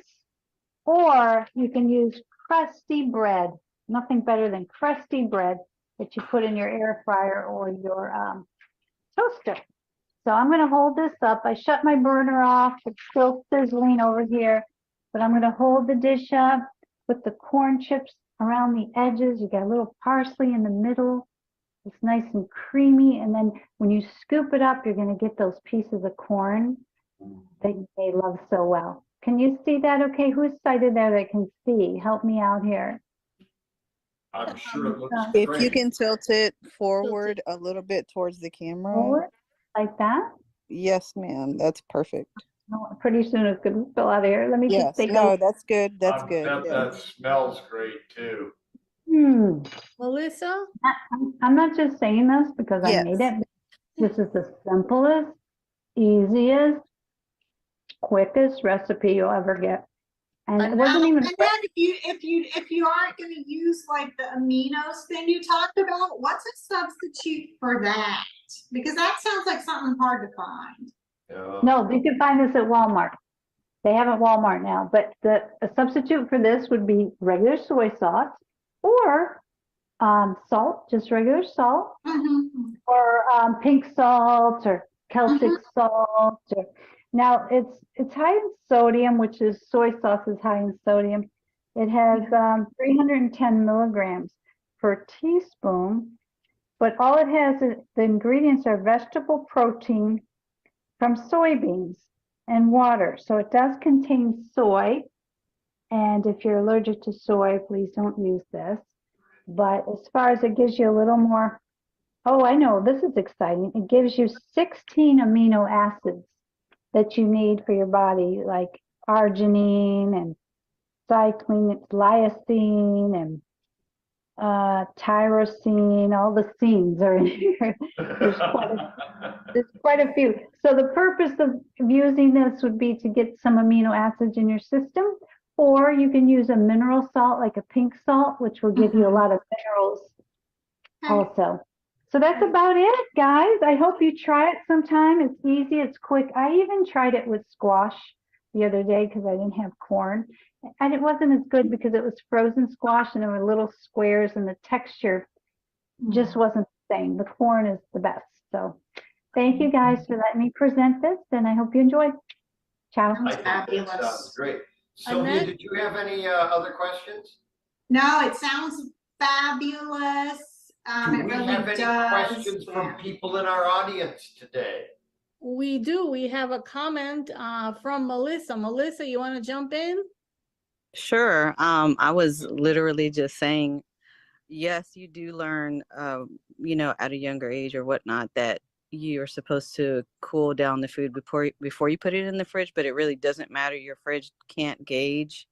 Or you can use crusty bread. Nothing better than crusty bread that you put in your air fryer or your toaster. So I'm going to hold this up. I shut my burner off. It's still sizzling over here, but I'm going to hold the dish up, put the corn chips around the edges. You got a little parsley in the middle. It's nice and creamy. And then when you scoop it up, you're going to get those pieces of corn that they love so well. Can you see that okay? Who's sighted there that can see? Help me out here. I'm sure it looks If great. you can tilt it forward a little bit towards the camera. Forward, like that? Yes, ma'am. That's perfect. No, pretty soon it's going to spill out of here. Let me just Yes. take a No, look. that's good. That's I good. bet Yes. that smells great too. Melissa? I'm not just saying this because I made Yes. it. This is the simplest, easiest, quickest recipe you'll ever get. And it wasn't even, And then if you aren't going to use like the aminos thing you talked about, what's a substitute for that? Because that sounds like something hard to find. Yeah. no, you can find this at Walmart. They have it at Walmart now, but a substitute for this would be regular soy sauce or salt, just regular salt, Mhm. or pink salt or Celtic salt. Or, now it's high in sodium, which is soy sauce is high in sodium. It has 310 milligrams per teaspoon, but all it has is the ingredients are vegetable protein from soybeans and water. So it does contain soy. And if you're allergic to soy, please don't use this. But as far as it gives you a little more, oh, I know, this is exciting. It gives you 16 amino acids that you need for your body, like arginine and cycline, lysine, and tyrosine. All the scenes are in here. There's quite a few. So the purpose of using this would be to get some amino acids in your system, or you can use a mineral salt like a pink salt, which will give you a lot of minerals also. So that's about it, guys. I hope you try it sometime. It's easy, it's quick. I even tried it with squash the other day because I didn't have corn. And it wasn't as good because it was frozen squash and there were little squares and the texture just wasn't the same. The corn is the best. So thank you guys for letting me present this, and I hope you enjoy. Ciao. I think that Fabulous. sounds great. Sylvia, Annette? did you have any other questions? No, it sounds fabulous. Do It we really have any does. questions from people in our audience today? We do. We have a comment from Melissa. Melissa, you want to jump in? Sure. I was literally just saying, yes, you do learn, at a younger age or whatnot, that you're supposed to cool down the food before you put it in the fridge, but it really doesn't matter. Your fridge can't gauge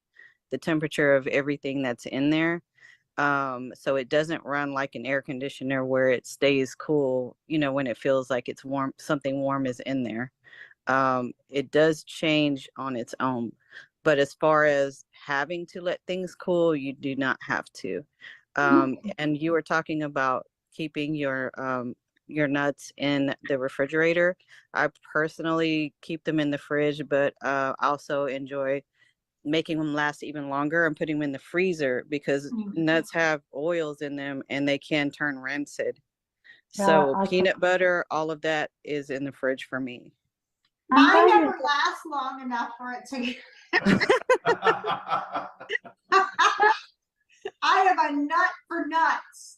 the temperature of everything that's in there. So it doesn't run like an air conditioner where it stays cool, when it feels like it's warm, something warm is in there. It does change on its own. But as far as having to let things cool, you do not have to. And you were talking about keeping your nuts in the refrigerator. I personally keep them in the fridge, but also enjoy making them last even longer and putting them in the freezer because nuts have oils in them and they can turn rancid. So peanut butter, all of that is in the fridge for me. Mine never lasts long enough for it to. I have a nut for nuts.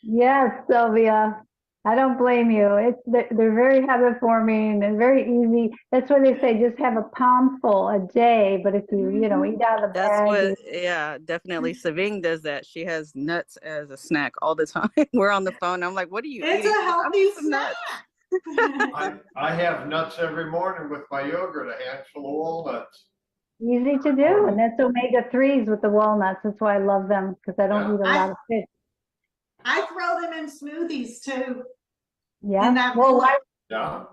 Yes, Sylvia. I don't blame you. They're very habit forming and very easy. That's why they say just have a palmful a day. But if you eat out of the bag. Definitely. Saving does that. She has nuts as a snack all the time. We're on the phone. I'm like, what are you It's eating? a healthy Some nuts. snack. I have nuts every morning with my yogurt, a handful of walnuts. Easy to do, and that's omega-3s with the walnuts. That's why I love them, because I don't Yeah. eat a lot of fish. I throw them in smoothies too. Yeah. In that Well, bullet. why, Yeah.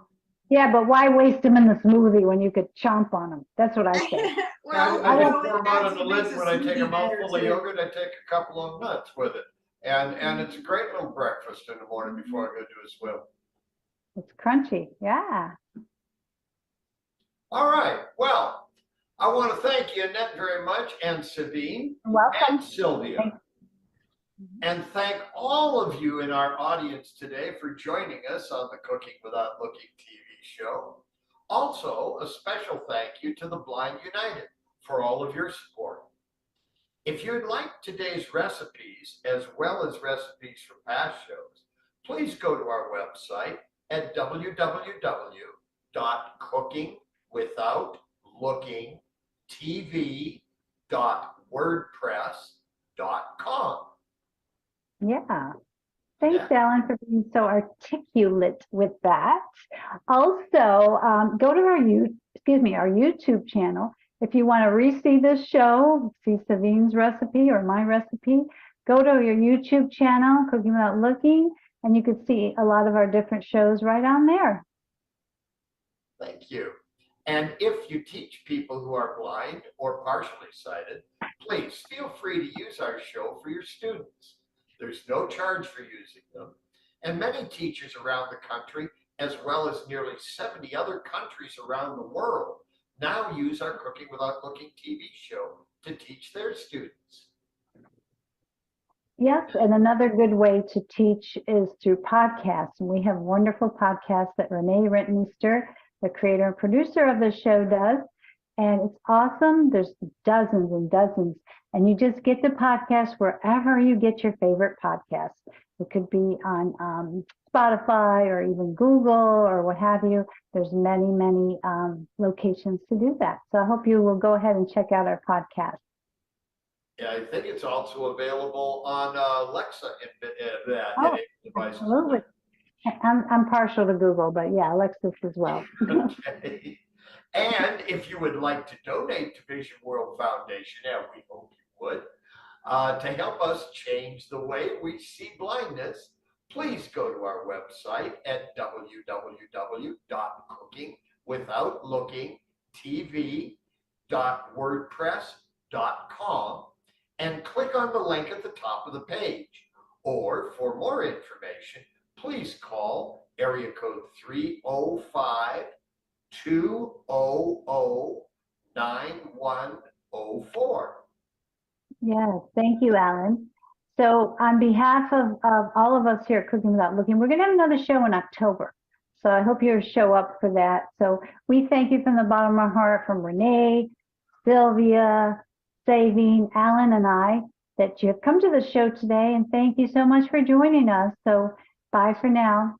yeah, but why waste them in the smoothie when you could chomp on them? That's what I say. Well, I you just know, pour it them out adds- on the it lid makes a when I take a smoothie better, mouthful of too. yogurt. I take a couple of nuts with it, and it's a great little breakfast in the morning before I go do a swim. It's crunchy. Yeah. All right. Well, I want to thank you, Annette, very much, and Sabine, Welcome. and Sylvia. Thank- And thank all of you in our audience today for joining us on the Cooking Without Looking TV show. Also, a special thank you to the Blind United for all of your support. If you'd like today's recipes, as well as recipes from past shows, please go to our website at www.cookingwithoutlookingtv.wordpress.com. Yeah. Thanks, Alan, for being so articulate with that. Also, go to our YouTube channel. If you want to re-see this show, see Savine's recipe or my recipe, go to your YouTube channel, Cooking Without Looking, and you can see a lot of our different shows right on there. Thank you. And if you teach people who are blind or partially sighted, please feel free to use our show for your students. There's no charge for using them. And many teachers around the country, as well as nearly 70 other countries around the world, now use our Cooking Without Looking TV show to teach their students. Yes, and another good way to teach is through podcasts. And we have wonderful podcasts that Renee Rentmeester, the creator and producer of the show, does. And it's awesome. There's dozens and dozens. And you just get the podcast wherever you get your favorite podcasts. It could be on Spotify or even Google or what have you. There's many, many locations to do that. So I hope you will go ahead and check out our podcast. Yeah, I think it's also available on Alexa Oh, devices. absolutely. I'm partial to Google, but yeah, Alexis as well. Okay. And if you would like to donate to Vision World Foundation, and we hope you would, to help us change the way we see blindness, please go to our website at www.cookingwithoutlookingtv.wordpress.com and click on the link at the top of the page. Or for more information, please call area code 305-200-9104. Yes, thank you, Alan. So on behalf of all of us here at Cooking Without Looking, we're going to have another show in October. So I hope you'll show up for that. So we thank you from the bottom of our heart, from Renee, Sylvia, Savine, Alan, and I, that you have come to the show today. And thank you so much for joining us. So bye for now.